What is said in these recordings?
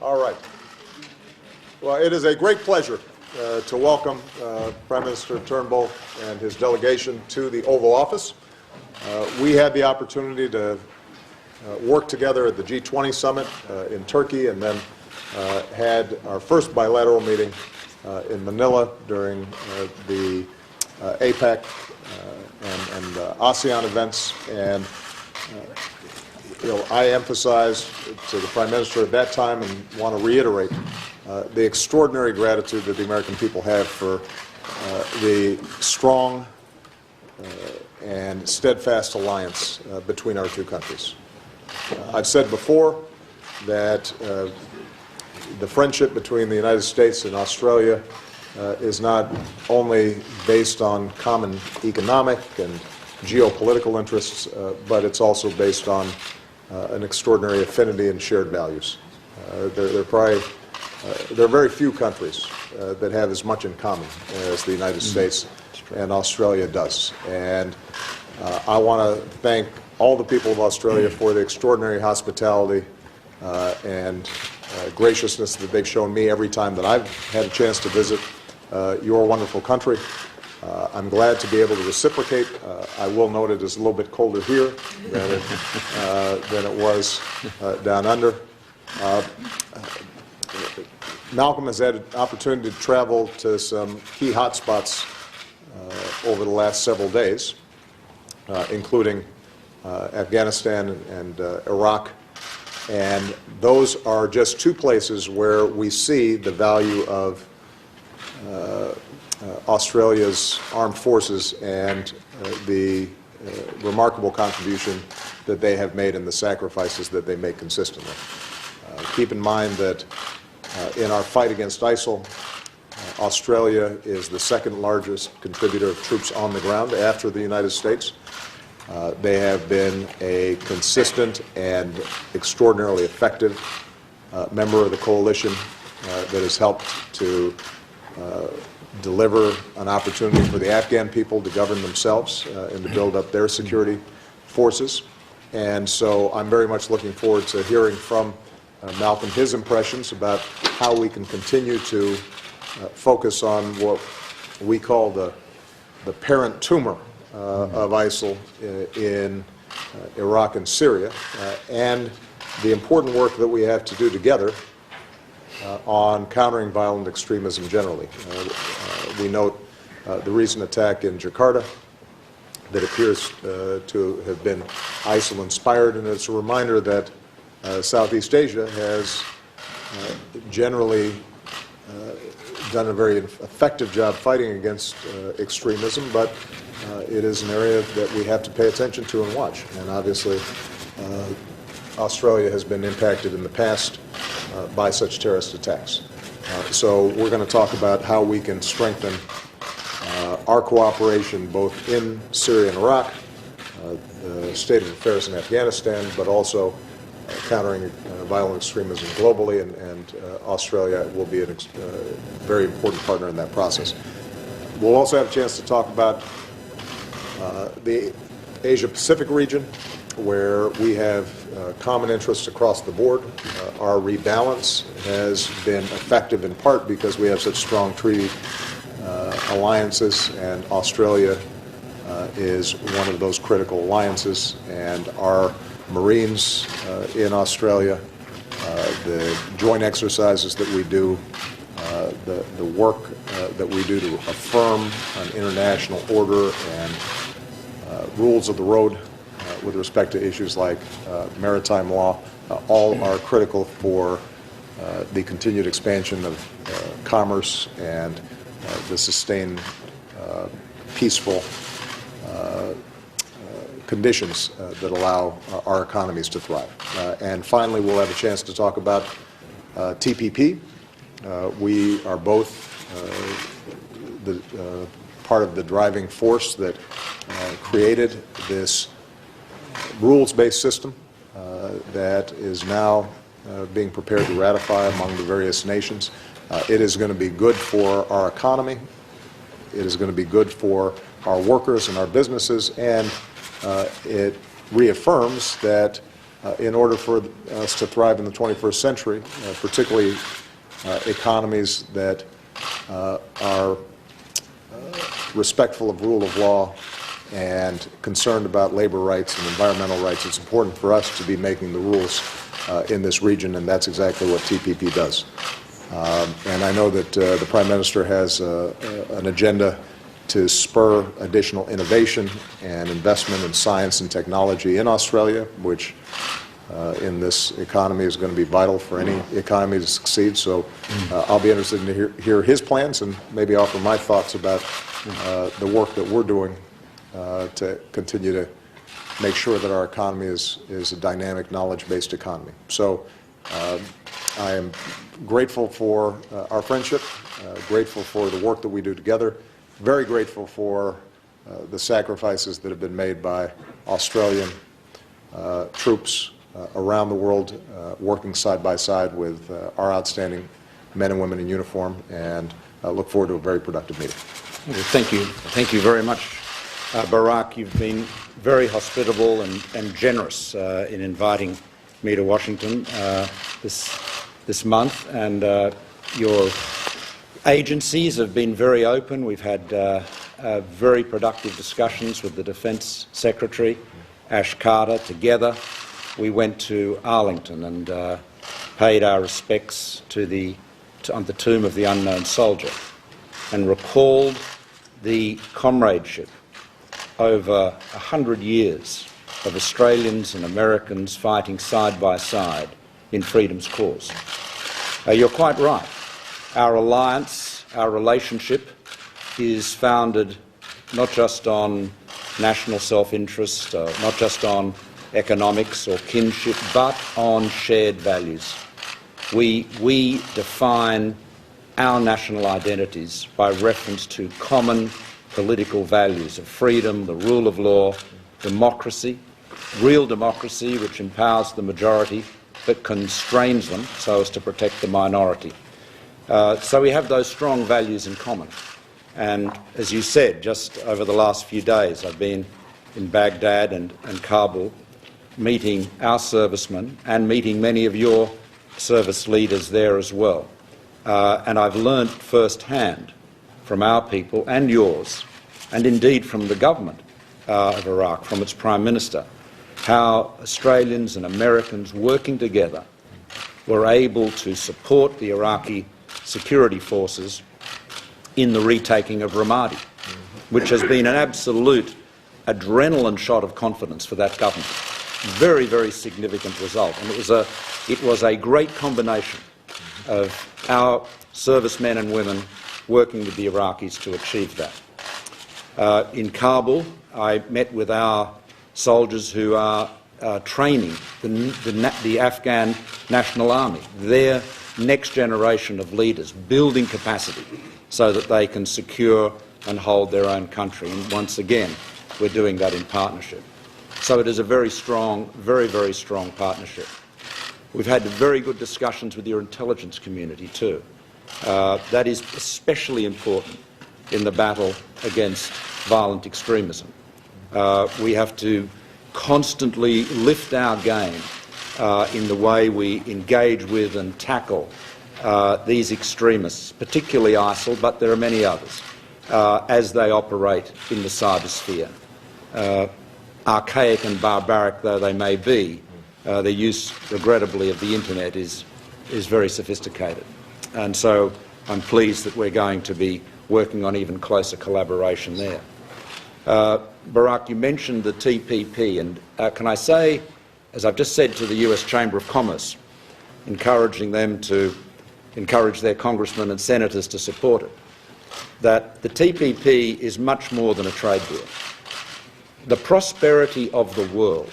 All right. Well, it is a great pleasure to welcome Prime Minister Turnbull and his delegation to the Oval Office. We had the opportunity to work together at the G20 summit in Turkey, and then had our first bilateral meeting in Manila during the APEC and ASEAN events. And I emphasized to the Prime Minister at that time, and want to reiterate, the extraordinary gratitude that the American people have for the strong and steadfast alliance between our two countries. I've said before that the friendship between the United States and Australia is not only based on common economic and geopolitical interests, but it's also based on an extraordinary affinity and shared values. There are very few countries that have as much in common as the United States and Australia does. And I want to thank all the people of Australia for the extraordinary hospitality and graciousness that they've shown me every time that I've had a chance to visit your wonderful country. I'm glad to be able to reciprocate. I will note it is a little bit colder here than it was down under. Malcolm has had an opportunity to travel to some key hotspots over the last several days, including Afghanistan and Iraq. And those are just two places where we see the value of Australia's armed forces and the remarkable contribution that they have made and the sacrifices that they make consistently. Keep in mind that in our fight against ISIL, Australia is the second largest contributor of troops on the ground after the United States. They have been a consistent and extraordinarily effective member of the coalition that has helped to deliver an opportunity for the Afghan people to govern themselves and to build up their security forces. And so I'm very much looking forward to hearing from Malcolm his impressions about how we can continue to focus on what we call the parent tumor of ISIL in Iraq and Syria, and the important work that we have to do together on countering violent extremism generally. We note the recent attack in Jakarta that appears to have been ISIL-inspired, and it's a reminder that Southeast Asia has generally done a very effective job fighting against extremism, but it is an area that we have to pay attention to and watch. And obviously, Australia has been impacted in the past by such terrorist attacks. So we're going to talk about how we can strengthen our cooperation both in Syria and Iraq, the state of affairs in Afghanistan, but also countering violent extremism globally, and Australia will be a very important partner in that process. We'll also have a chance to talk about the Asia-Pacific region, where we have common interests across the board. Our rebalance has been effective in part because we have such strong treaty alliances, and Australia is one of those critical alliances, and our Marines in Australia, the joint exercises that we do, the work that we do to affirm an international order and rules of the road with respect to issues like maritime law, all are critical for the continued expansion of commerce and the sustained peaceful conditions that allow our economies to thrive. And finally, we'll have a chance to talk about TPP. We are both part of the driving force that created this rules-based system that is now being prepared to ratify among the various nations. It is going to be good for our economy. It is going to be good for our workers and our businesses, and it reaffirms that in order for us to thrive in the 21st century, particularly economies that are respectful of rule of law and concerned about labor rights and environmental rights, it's important for us to be making the rules in this region, and that's exactly what TPP does. And I know that the Prime Minister has an agenda to spur additional innovation and investment in science and technology in Australia, which in this economy is going to be vital for any economy to succeed. So I'll be interested to hear his plans and maybe offer my thoughts about the work that we're doing to continue to make sure that our economy is a dynamic, knowledge-based economy. So I am grateful for our friendship, grateful for the work that we do together, very grateful for the sacrifices that have been made by Australian troops around the world, working side by side with our outstanding men and women in uniform, and I look forward to a very productive meeting. Thank you. Thank you very much, Barack. You've been very hospitable and generous in inviting me to Washington this month, and your agencies have been very open. We've had very productive discussions with the Defence Secretary, Ash Carter. Together we went to Arlington and paid our respects on the tomb of the unknown soldier and recalled the comradeship over 100 years of Australians and Americans fighting side by side in freedom's cause. You're quite right. Our alliance, our relationship is founded not just on national self-interest, not just on economics or kinship, but on shared values. We define our national identities by reference to common political values of freedom, the rule of law, democracy, real democracy which empowers the majority but constrains them so as to protect the minority. So we have those strong values in common. And as you said, just over the last few days I've been in Baghdad and Kabul meeting our servicemen and meeting many of your service leaders there as well. And I've learnt firsthand from our people and yours, and indeed from the government of Iraq, from its Prime Minister, how Australians and Americans working together were able to support the Iraqi security forces in the retaking of Ramadi, which has been an absolute adrenaline shot of confidence for that government. Very, very significant result. And it was a great combination of our servicemen and women working with the Iraqis to achieve that. In Kabul, I met with our soldiers who are training the Afghan National Army, their next generation of leaders, building capacity so that they can secure and hold their own country. And once again, we're doing that in partnership. So it is a very strong, very, very strong partnership. We've had very good discussions with your intelligence community too. That is especially important in the battle against violent extremism. We have to constantly lift our game in the way we engage with and tackle these extremists, particularly ISIL, but there are many others, as they operate in the cybersphere. Archaic and barbaric though they may be, their use, regrettably, of the internet is very sophisticated. And so I'm pleased that we're going to be working on even closer collaboration there. Barack, you mentioned the TPP, and can I say, as I've just said to the US Chamber of Commerce, encouraging them to encourage their congressmen and senators to support it, that the TPP is much more than a trade deal. The prosperity of the world,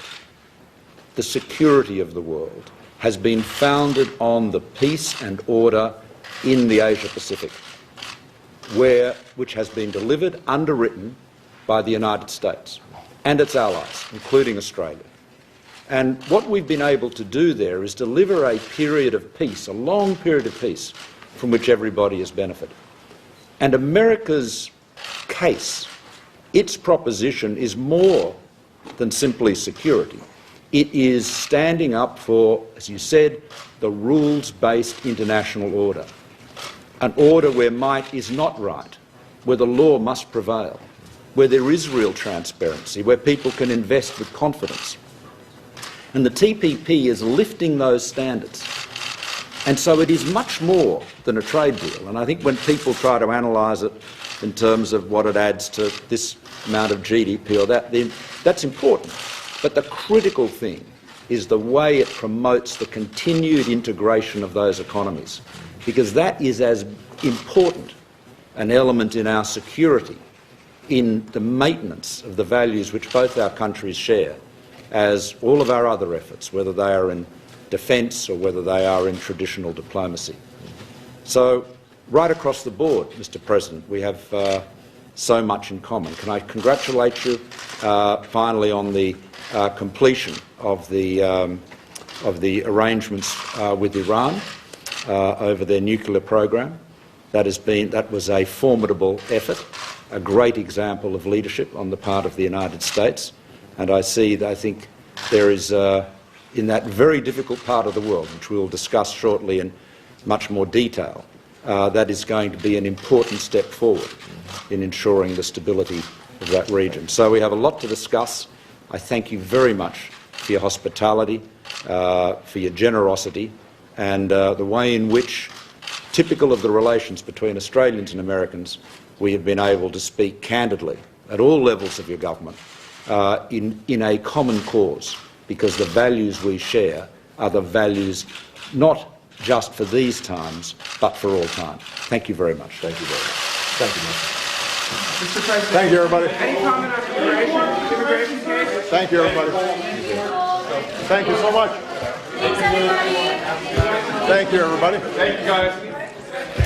the security of the world, has been founded on the peace and order in the Asia-Pacific, which has been delivered, underwritten by the United States and its allies, including Australia. And what we've been able to do there is deliver a period of peace, a long period of peace, from which everybody has benefited. And America's case, its proposition, is more than simply security. It is standing up for, as you said, the rules-based international order, an order where might is not right, where the law must prevail, where there is real transparency, where people can invest with confidence. And the TPP is lifting those standards. And so it is much more than a trade deal. And I think when people try to analyse it in terms of what it adds to this amount of GDP or that, then that's important. But the critical thing is the way it promotes the continued integration of those economies, because that is as important an element in our security, in the maintenance of the values which both our countries share, as all of our other efforts, whether they are in defence or whether they are in traditional diplomacy. So, right across the board, Mr. President, we have so much in common. Can I congratulate you finally on the completion of the arrangements with Iran over their nuclear program. That was a formidable effort, a great example of leadership on the part of the United States, and I think there is, in that very difficult part of the world, which we will discuss shortly in much more detail, that is going to be an important step forward in ensuring the stability of that region. So we have a lot to discuss. I thank you very much for your hospitality, for your generosity, and the way in which, typical of the relations between Australians and Americans, we have been able to speak candidly at all levels of your government in a common cause, because the values we share are the values not just for these times, but for all time. Thank you very much. Thank you very much. Thank you, Mr. President, Thank you, everybody. any comment on immigration case? Thank you, everybody. Thank you so much. Thanks, everybody. Thank you, everybody. Thank you, guys.